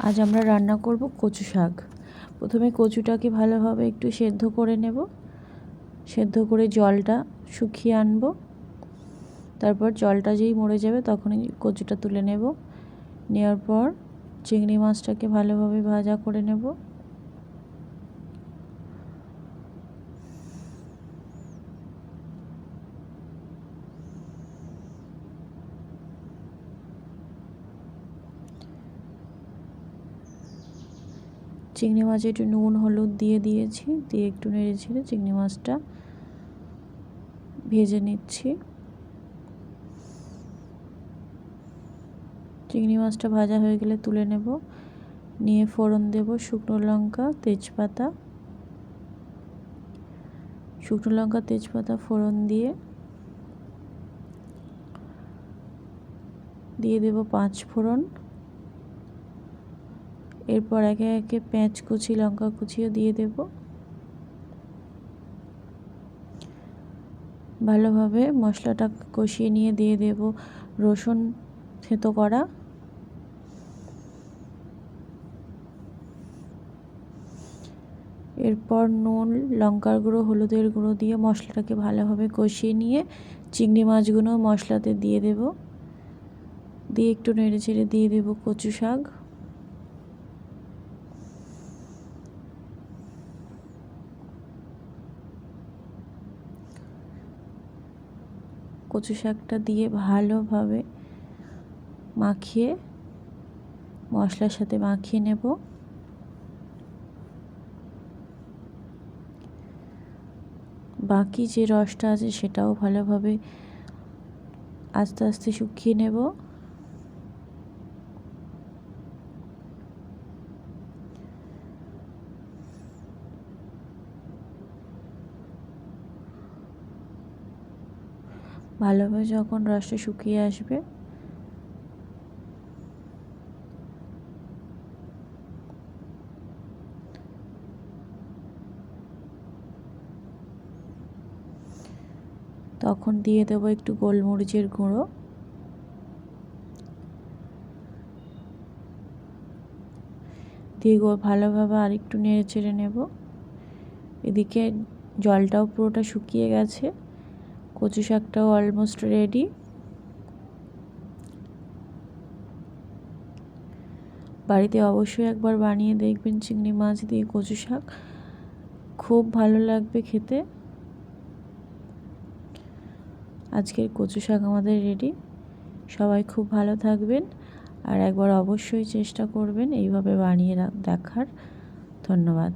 আজ আমরা রান্না করব কচু শাক। প্রথমে কচুটাকে ভালোভাবে একটু সেদ্ধ করে নেব। সেদ্ধ করে জলটা শুকিয়ে আনবো। তারপর জলটা যেই মরে যাবে তখনই কচুটা তুলে নেব। নেওয়ার পর চিংড়ি মাছটাকে ভালোভাবে ভাজা করে নেব। চিংড়ি মাছে একটু নুন হলুদ দিয়ে দিয়েছি, দিয়ে একটু নেড়ে ছেড়ে চিংড়ি মাছটা ভেজে নিচ্ছি। চিংড়ি মাছটা ভাজা হয়ে গেলে তুলে নেব। নিয়ে ফোড়ন দেব শুকনো লঙ্কা তেজপাতা। শুকনো লঙ্কা তেজপাতা ফোড়ন দিয়ে দেব 5 ফোড়ন। এরপর একে একে পেঁয়াজ কুচি লঙ্কা কুচিও দিয়ে দেব। ভালোভাবে মশলাটা কষিয়ে নিয়ে দিয়ে দেব রসুন থেঁতো করা। এরপর নুন লঙ্কার গুঁড়ো হলুদের গুঁড়ো দিয়ে মশলাটাকে ভালোভাবে কষিয়ে নিয়ে চিংড়ি মাছগুলো মশলাতে দিয়ে দেব। দিয়ে একটু নেড়ে চেড়ে দিয়ে দেব কচু শাক। কচু শাকটা দিয়ে ভালোভাবে মাখিয়ে মশলার সাথে মাখিয়ে নেব। বাকি যে রসটা আছে সেটাও ভালোভাবে আস্তে আস্তে শুকিয়ে নেব। ভালোভাবে যখন রসটা শুকিয়ে আসবে তখন দিয়ে দেবো একটু গোলমরিচের গুঁড়ো। দিয়ে ভালোভাবে আরেকটু নেড়ে চেড়ে নেব। এদিকে জলটাও পুরোটা শুকিয়ে গেছে, কচু শাকটাও অলমোস্ট রেডি। বাড়িতে অবশ্যই একবার বানিয়ে দেখবেন চিংড়ি মাছ দিয়ে কচু শাক, খুব ভালো লাগবে খেতে। আজকের কচু শাক আমাদের রেডি। সবাই খুব ভালো থাকবেন আর একবার অবশ্যই চেষ্টা করবেন এইভাবে বানিয়ে দেখার। ধন্যবাদ।